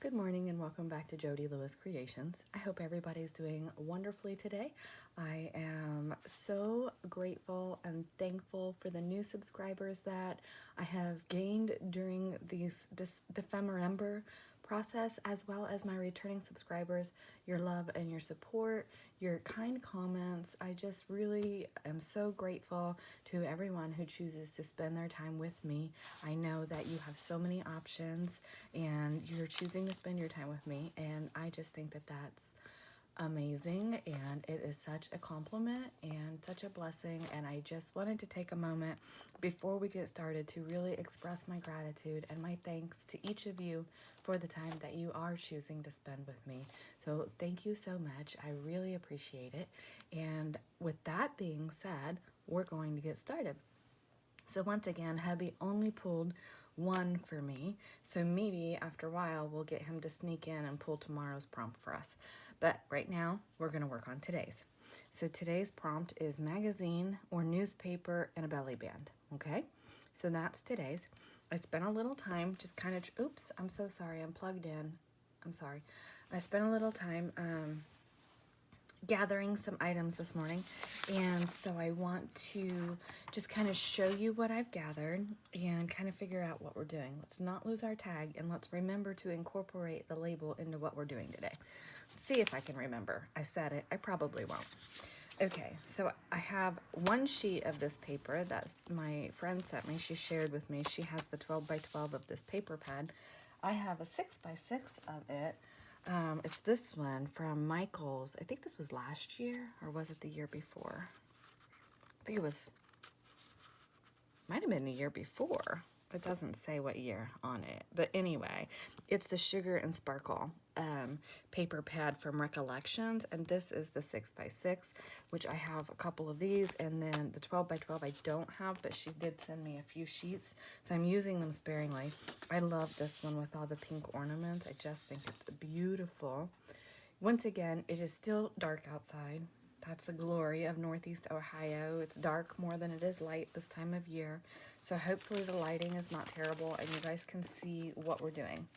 Good morning and welcome back to Jody Lewis Creations. I hope everybody's doing wonderfully today. I am so grateful and thankful for the new subscribers that I have gained during this Dephemerember process, as well as my returning subscribers, your love and your support, your kind comments. I just really am so grateful to everyone who chooses to spend their time with me. I know that you have so many options and you're choosing to spend your time with me, and I just think that that's amazing, and it is such a compliment and such a blessing. And I just wanted to take a moment before we get started to really express my gratitude and my thanks to each of you for the time that you are choosing to spend with me. So thank you so much. I really appreciate it. And with that being said, we're going to get started. So once again, hubby only pulled one for me, so maybe after a while we'll get him to sneak in and pull tomorrow's prompt for us. But right now, we're going to work on today's. So today's prompt is magazine or newspaper and a belly band, okay? So that's today's. I spent a little time just kind of, oops, I'm so sorry, I'm plugged in. I'm sorry. I spent a little time gathering some items this morning, and so I want to just kind of show you what I've gathered and kind of figure out what we're doing. Let's not lose our tag, and let's remember to incorporate the label into what we're doing today. Let's see if I can remember. I said it, I probably won't. Okay, so I have one sheet of this paper that my friend sent me. She shared with me. She has the 12 by 12 of this paper pad. I have a 6 by 6 of it. It's this one from Michael's. I think this was last year, or was it the year before? I think it was, might have been the year before. It doesn't say what year on it. But anyway, it's the Sugar and Sparkle paper pad from Recollections. And this is the 6 by 6, which I have a couple of these. And then the 12 by 12 I don't have, but she did send me a few sheets. So I'm using them sparingly. I love this one with all the pink ornaments. I just think it's beautiful. Once again, it is still dark outside. That's the glory of Northeast Ohio. It's dark more than it is light this time of year. So hopefully the lighting is not terrible and you guys can see what we're doing.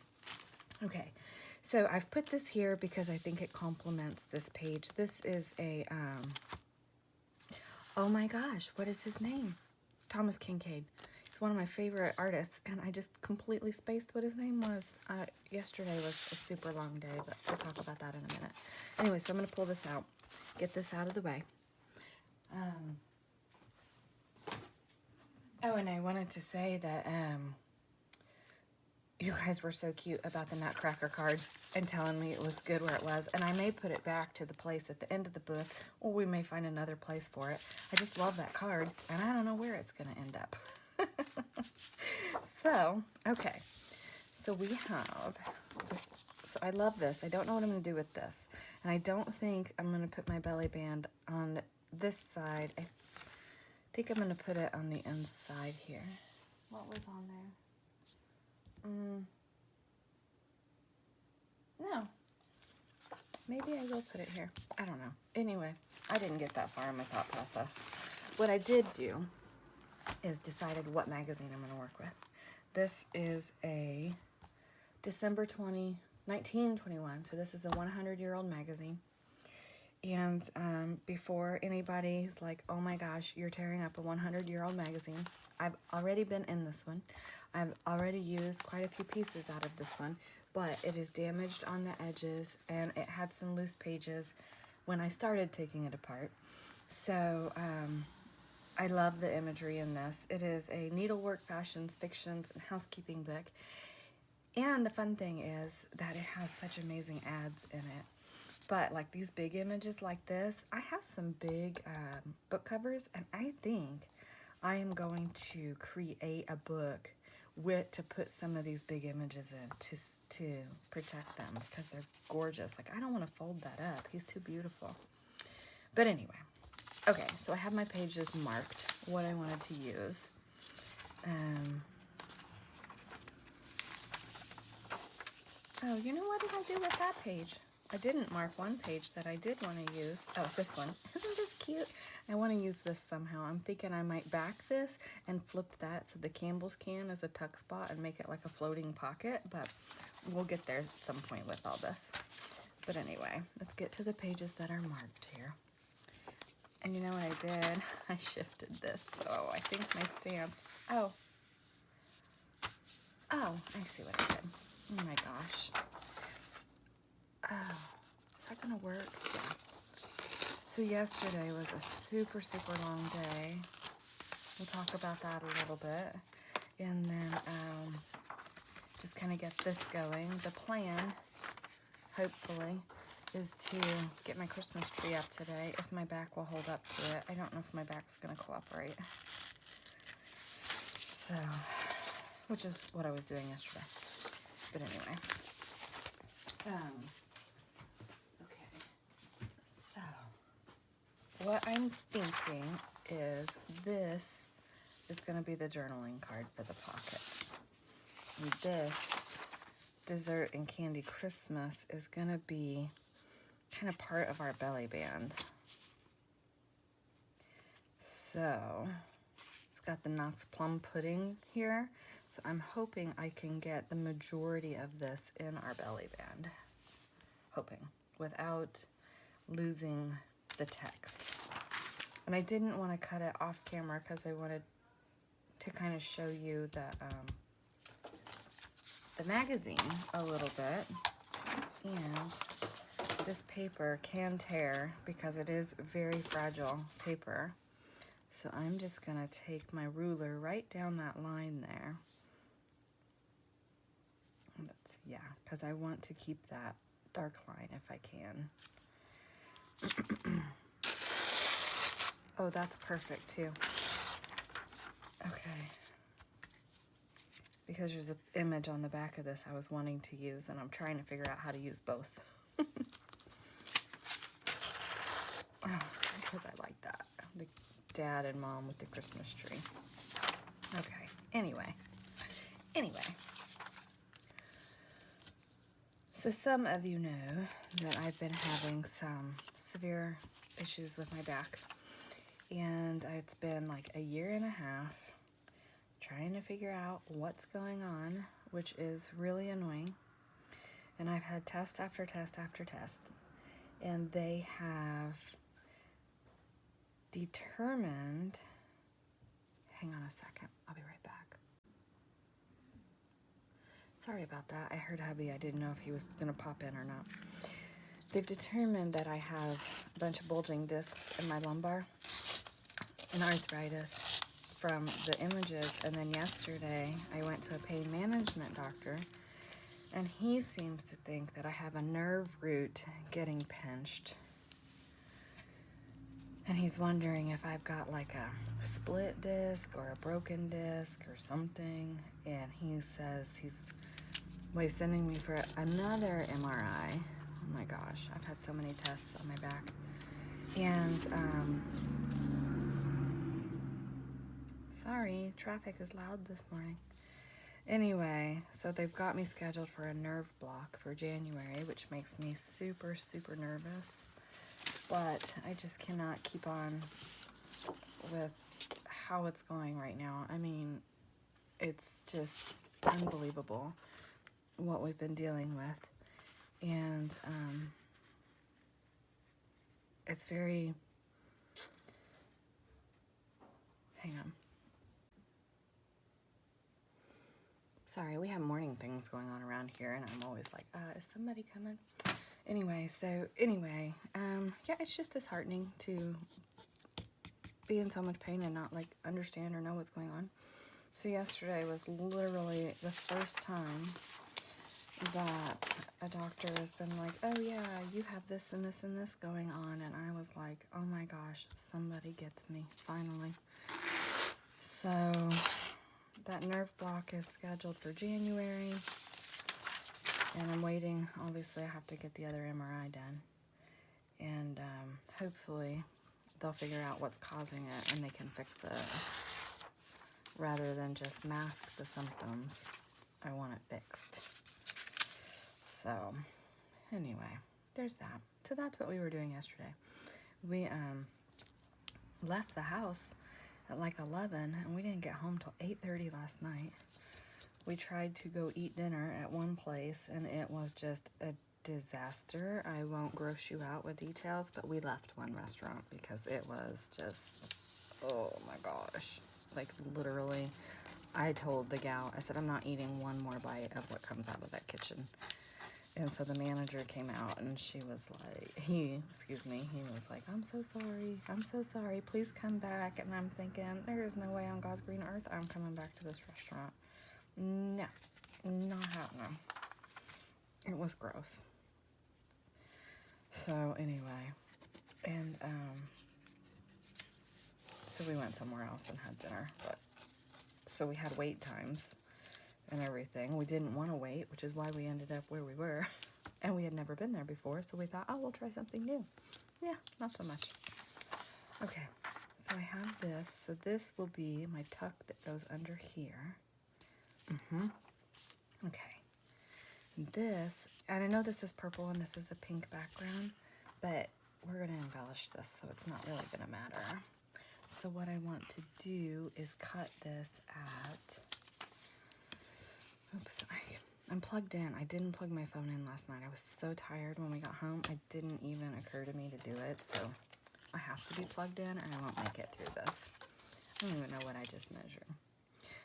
Okay, so I've put this here because I think it complements this page. This is a, oh my gosh, what is his name? Thomas Kincaid. He's one of my favorite artists, and I just completely spaced what his name was. Yesterday was a super long day, but we'll talk about that in a minute. Anyway, so I'm going to pull this out, get this out of the way. Oh, and I wanted to say that you guys were so cute about the Nutcracker card and telling me it was good where it was. And I may put it back to the place at the end of the book, or we may find another place for it. I just love that card, and I don't know where it's going to end up. So, okay. So we have this. So I love this. I don't know what I'm going to do with this. And I don't think I'm going to put my belly band on this side. I think I'm going to put it on the inside here. What was on there? No. Maybe I will put it here. I don't know. Anyway, I didn't get that far in my thought process. What I did do is decided what magazine I'm going to work with. This is a December 20, 1921. So this is a 100-year-old magazine. And before anybody's like, oh my gosh, you're tearing up a 100-year-old magazine, I've already been in this one. I've already used quite a few pieces out of this one, but it is damaged on the edges, and it had some loose pages when I started taking it apart. So I love the imagery in this. It is a needlework, fashions, fictions, and housekeeping book. And the fun thing is that it has such amazing ads in it. But like these big images like this, I have some big book covers, and I think I am going to create a book to put some of these big images in to protect them because they're gorgeous. Like, I don't want to fold that up. He's too beautiful. But anyway, okay, so I have my pages marked, what I wanted to use. Oh, you know what did I do with that page? I didn't mark one page that I did want to use. Oh, this one. Isn't this cute? I want to use this somehow. I'm thinking I might back this and flip that so the Campbell's can is a tuck spot and make it like a floating pocket, but we'll get there at some point with all this. But anyway, let's get to the pages that are marked here. And you know what I did? I shifted this, so I think my stamps, oh, I see what I did. Oh my gosh. Oh, is that gonna work? Yeah. So yesterday was a super, super long day. We'll talk about that a little bit. And then just kind of get this going. The plan, hopefully, is to get my Christmas tree up today, if my back will hold up to it. I don't know if my back's gonna cooperate. So, which is what I was doing yesterday. But anyway. Okay. So, what I'm thinking is this is gonna be the journaling card for the pocket. And this dessert and candy Christmas is gonna be kind of part of our belly band. So it's got the Knox plum pudding here. So I'm hoping I can get the majority of this in our belly band. Hoping, without losing the text. And I didn't want to cut it off camera because I wanted to kind of show you the magazine a little bit. And this paper can tear because it is very fragile paper. So I'm just gonna take my ruler right down that line there. Yeah, because I want to keep that dark line if I can. Oh, that's perfect too. Okay. Because there's an image on the back of this I was wanting to use, and I'm trying to figure out how to use both. Because I like that. The dad and mom with the Christmas tree. Okay, anyway. So some of you know that I've been having some severe issues with my back. And it's been like a year and a half trying to figure out what's going on, which is really annoying. And I've had test after test after test. And they have determined, hang on a second, I'll be right back. Sorry about that. I heard hubby. I didn't know if he was going to pop in or not. They've determined that I have a bunch of bulging discs in my lumbar and arthritis from the images. And then yesterday I went to a pain management doctor, and he seems to think that I have a nerve root getting pinched. And he's wondering if I've got like a split disc or a broken disc or something. And he says he's sending me for another MRI. Oh my gosh, I've had so many tests on my back. And, sorry, traffic is loud this morning. Anyway, so they've got me scheduled for a nerve block for January, which makes me super, super nervous. But I just cannot keep on with how it's going right now. I mean, it's just unbelievable what we've been dealing with. And it's very, hang on. Sorry, we have morning things going on around here, and I'm always like, is somebody coming? Anyway, yeah, it's just disheartening to be in so much pain and not like understand or know what's going on. So yesterday was literally the first time that a doctor has been like, oh yeah, you have this and this and this going on. And I was like, oh my gosh, somebody gets me, finally. So that nerve block is scheduled for January. And I'm waiting. Obviously, I have to get the other MRI done. And hopefully they'll figure out what's causing it and they can fix it rather than just mask the symptoms. I want it fixed. So, anyway, there's that. So that's what we were doing yesterday. We left the house at like 11, and we didn't get home till 8:30 last night. We tried to go eat dinner at one place, and it was just a disaster. I won't gross you out with details, but we left one restaurant because it was just, oh my gosh. Like, literally, I told the gal, I said, I'm not eating one more bite of what comes out of that kitchen. And so the manager came out, and she was like, he was like, I'm so sorry, please come back. And I'm thinking, there is no way on God's green earth I'm coming back to this restaurant. No, not happening. It was gross. So anyway, and so we went somewhere else and had dinner, but so we had wait times and everything. We didn't want to wait, which is why we ended up where we were, and we had never been there before, so we thought, oh, we'll try something new. Yeah, not so much. Okay, so I have this. So this will be my tuck that goes under here. Okay. This, and I know this is purple and this is a pink background, but we're going to embellish this, so it's not really going to matter. So what I want to do is cut this at, oops, I'm plugged in. I didn't plug my phone in last night. I was so tired when we got home. It didn't even occur to me to do it, so I have to be plugged in or I won't make it through this. I don't even know what I just measured.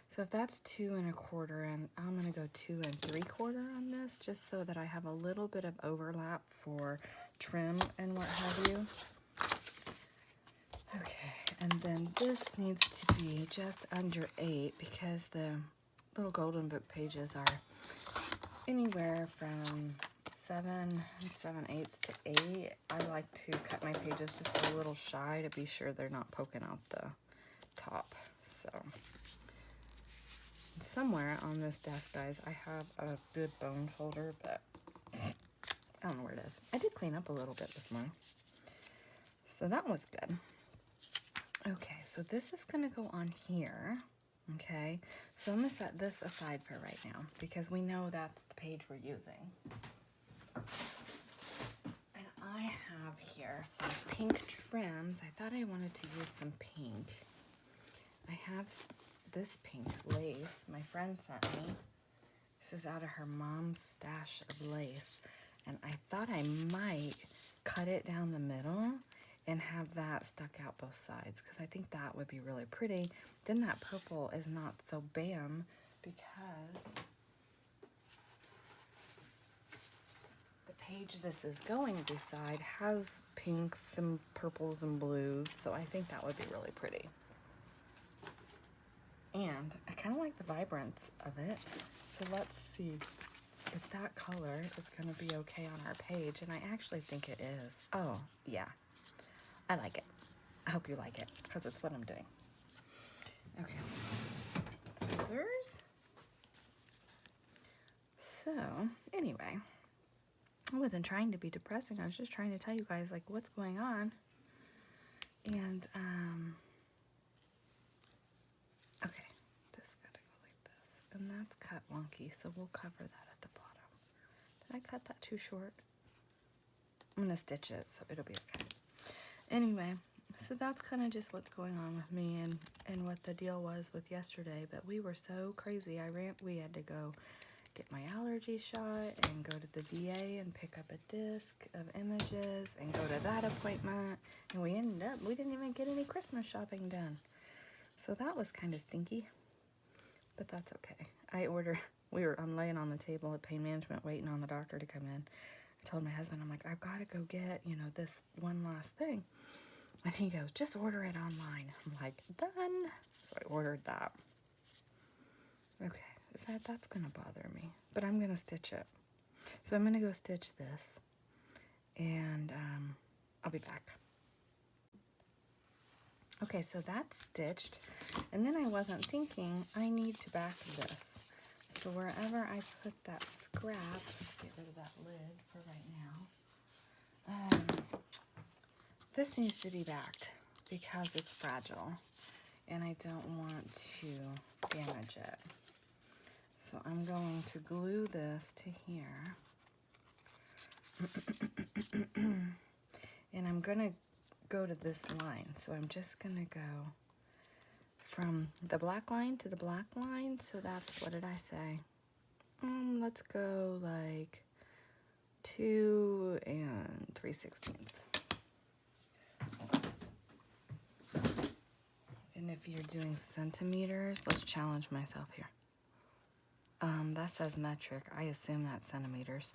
So if that's 2 1/4, and I'm going to go 2 3/4 on this, just so that I have a little bit of overlap for trim and what have you. Okay, and then this needs to be just under 8 because the little golden book pages are anywhere from 7 7/8 to 8. I like to cut my pages just a little shy to be sure they're not poking out the top. So somewhere on this desk, guys, I have a good bone folder, but I don't know where it is. I did clean up a little bit this morning, so that was good. Okay, so this is going to go on here, okay? So I'm going to set this aside for right now because we know that's the page we're using. And I have here some pink trims. I thought I wanted to use some pink. I have this pink lace my friend sent me. This is out of her mom's stash of lace, and I thought I might cut it down the middle and have that stuck out both sides because I think that would be really pretty. Then that purple is not so bam because the page this is going beside has pinks and purples and blues, so I think that would be really pretty. And I kind of like the vibrance of it. So let's see if that color is going to be okay on our page. And I actually think it is. Oh, yeah. I like it. I hope you like it because it's what I'm doing. Okay. Scissors. So, anyway. I wasn't trying to be depressing. I was just trying to tell you guys, like, what's going on. And, okay. And that's cut wonky, so we'll cover that at the bottom. Did I cut that too short? I'm going to stitch it, so it'll be okay. Anyway, so that's kind of just what's going on with me and what the deal was with yesterday. But we were so crazy. We had to go get my allergy shot and go to the VA and pick up a disc of images and go to that appointment. And we didn't even get any Christmas shopping done. So that was kind of stinky. But that's okay. I'm laying on the table at pain management waiting on the doctor to come in. I told my husband, I'm like, I've got to go get, this one last thing. And he goes, just order it online. I'm like, done. So I ordered that. Okay, that's going to bother me. But I'm going to stitch it. So I'm going to go stitch this. And I'll be back. Okay, so that's stitched, and then I wasn't thinking I need to back this. So wherever I put that scrap, let's get rid of that lid for right now. This needs to be backed because it's fragile, and I don't want to damage it. So I'm going to glue this to here. And I'm going to go to this line. So I'm just going to go from the black line to the black line. So that's, what did I say? Let's go like 2 3/16. And if you're doing centimeters, let's challenge myself here. That says metric. I assume that's centimeters.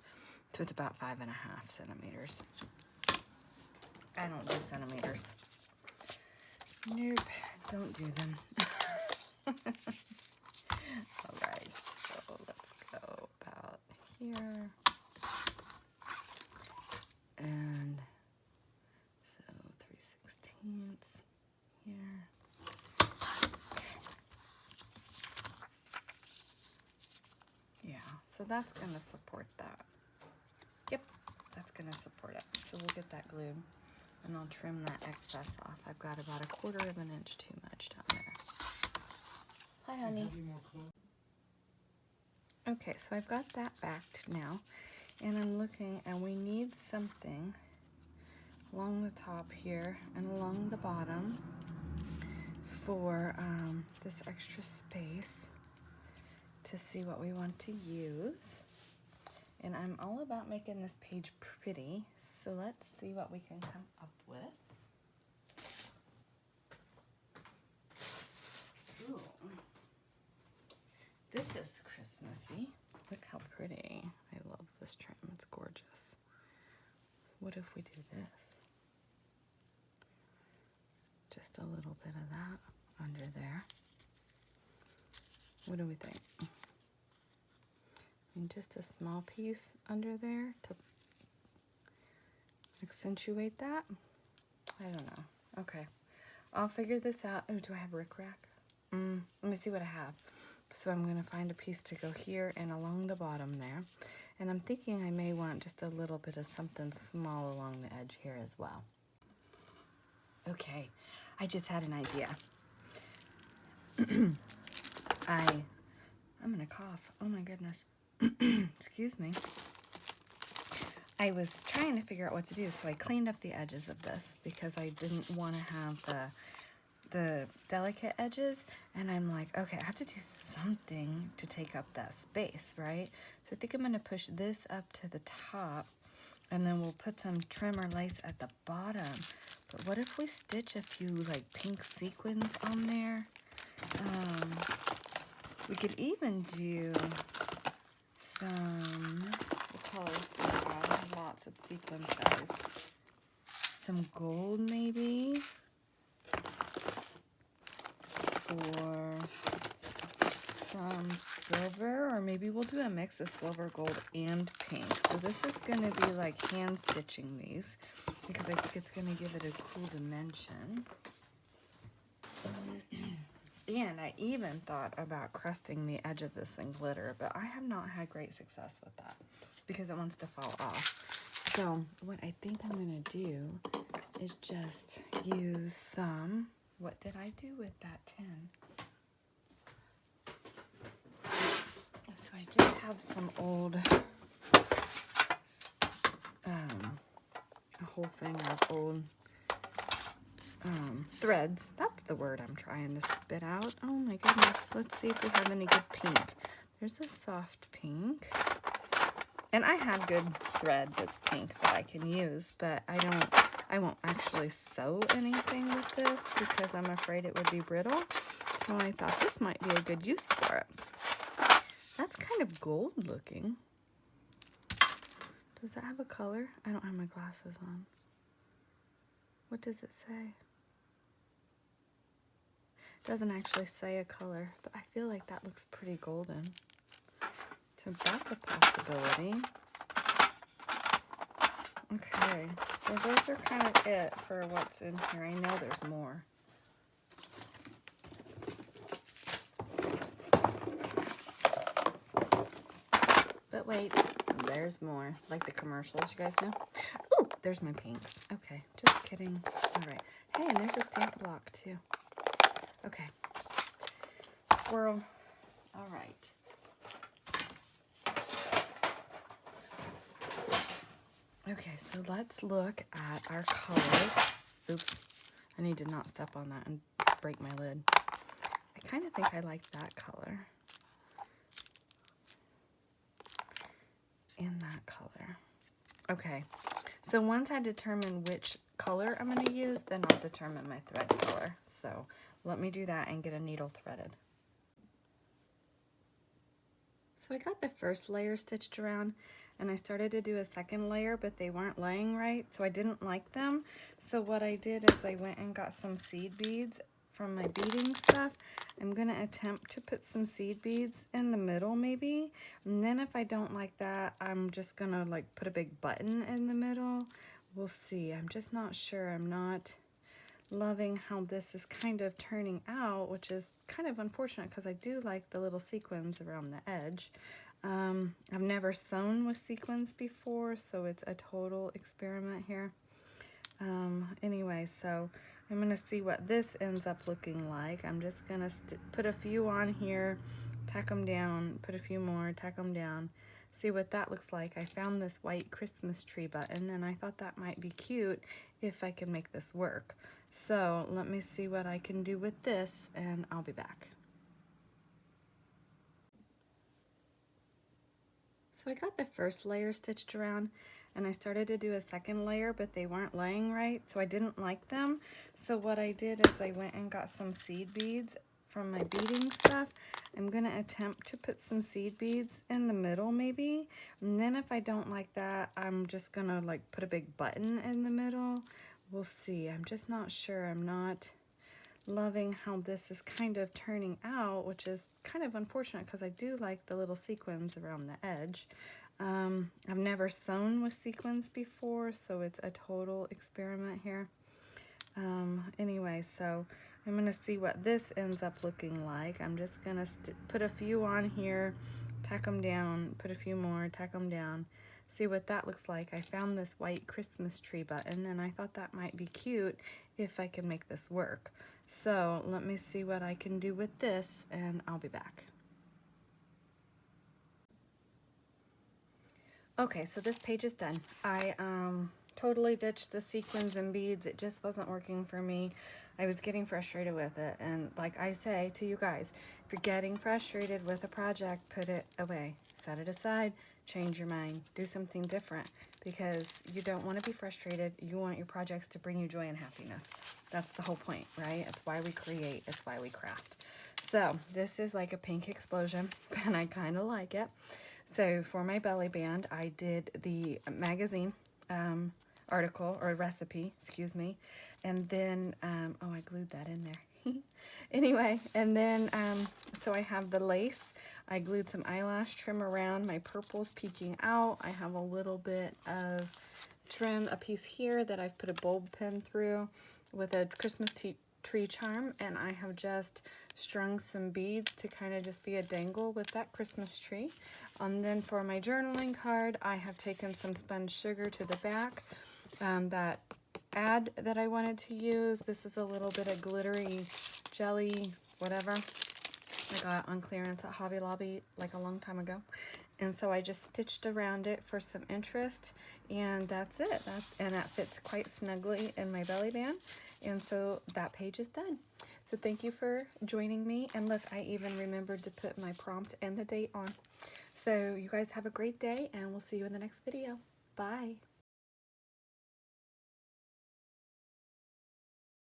So it's about 5.5 centimeters. I don't do centimeters. Nope, don't do them. All right, so let's go about here. And so 3/16 here. Yeah, so that's going to support that. Yep, that's going to support it. So we'll get that glued, and I'll trim that excess off. I've got about 1/4 of an inch too much down there. Hi, honey. Okay, so I've got that backed now, and I'm looking, and we need something along the top here and along the bottom for this extra space to see what we want to use. And I'm all about making this page pretty, so let's see what we can come up with. Ooh. This is Christmassy. Look how pretty. I love this trim. It's gorgeous. What if we do this? Just a little bit of that under there. What do we think? And just a small piece under there to accentuate that. I don't know. Okay, I'll figure this out. Oh, do I have rickrack? Let me see what I have. So I'm going to find a piece to go here and along the bottom there. And I'm thinking I may want just a little bit of something small along the edge here as well. Okay, I just had an idea. I'm going to cough. Oh my goodness. Excuse me. I was trying to figure out what to do, so I cleaned up the edges of this because I didn't want to have the delicate edges, and I'm like, okay, I have to do something to take up that space, right? So I think I'm going to push this up to the top, and then we'll put some trim or lace at the bottom. But what if we stitch a few like pink sequins on there? We could even do some, what colors do I have? Lots of sequins, guys. Some gold maybe, or some silver, or maybe we'll do a mix of silver, gold, and pink. So this is going to be like hand stitching these because I think it's going to give it a cool dimension. And I even thought about crusting the edge of this in glitter, but I have not had great success with that because it wants to fall off. So what I think I'm going to do is just use some, what did I do with that tin? So I just have some old, a whole thing of old threads. That's the word I'm trying to spit out. Oh my goodness. Let's see if we have any good pink. There's a soft pink. And I have good thread that's pink that I can use, but I won't actually sew anything with this because I'm afraid it would be brittle. So I thought this might be a good use for it. That's kind of gold looking. Does that have a color? I don't have my glasses on. What does it say? It doesn't actually say a color, but I feel like that looks pretty golden. So that's a possibility. Okay, so those are kind of it for what's in here. I know there's more. But wait, there's more. Like the commercials, you guys know? Oh, there's my pinks. Okay, just kidding. All right. Hey, and there's a stamp block too. Okay. Squirrel. All right. Okay, so let's look at our colors. Oops, I need to not step on that and break my lid. I kind of think I like that color and that color. Okay, so once I determine which color I'm going to use, then I'll determine my thread color. So let me do that and get a needle threaded. So I got the first layer stitched around and I started to do a second layer, but they weren't laying right, so I didn't like them. So what I did is I went and got some seed beads from my beading stuff. I'm going to attempt to put some seed beads in the middle maybe, and then if I don't like that, I'm just going to like put a big button in the middle. We'll see. I'm just not sure. I'm not loving how this is kind of turning out, which is kind of unfortunate because I do like the little sequins around the edge. I've never sewn with sequins before, so it's a total experiment here. Anyway, so I'm going to see what this ends up looking like. I'm just going to put a few on here, tack them down, put a few more, tack them down, see what that looks like. I found this white Christmas tree button and I thought that might be cute if I can make this work. So let me see what I can do with this and I'll be back. So I got the first layer stitched around and I started to do a second layer, but they weren't laying right, so I didn't like them. So what I did is I went and got some seed beads from my beading stuff. I'm going to attempt to put some seed beads in the middle maybe, and then if I don't like that, I'm just going to like put a big button in the middle. We'll see. I'm just not sure. I'm not loving how this is kind of turning out, which is kind of unfortunate because I do like the little sequins around the edge. I've never sewn with sequins before, so it's a total experiment here. Anyway, so I'm going to see what this ends up looking like. I'm just going to put a few on here, tack them down, put a few more, tack them down, see what that looks like. I found this white Christmas tree button and I thought that might be cute if I can make this work. So let me see what I can do with this and I'll be back. Okay, so this page is done. I totally ditched the sequins and beads. It just wasn't working for me. I was getting frustrated with it. And like I say to you guys, if you're getting frustrated with a project, put it away. Set it aside, change your mind, do something different, because you don't want to be frustrated. You want your projects to bring you joy and happiness. That's the whole point, right? It's why we create. It's why we craft. So this is like a pink explosion, and I kind of like it. So for my belly band, I did the magazine article, or recipe, excuse me, and then, oh, I glued that in there. Anyway, and then, so I have the lace. I glued some eyelash trim around. My purple's peeking out. I have a little bit of trim, a piece here that I've put a bulb pin through with a Christmas tree charm, and I have just strung some beads to kind of just be a dangle with that Christmas tree. And then for my journaling card, I have taken some spun sugar to the back. That ad that I wanted to use, this is a little bit of glittery jelly, whatever. I got on clearance at Hobby Lobby like a long time ago. And so I just stitched around it for some interest, and that's it. And that fits quite snugly in my belly band. And so that page is done. So thank you for joining me. And look, I even remembered to put my prompt and the date on. So you guys have a great day, and we'll see you in the next video. Bye.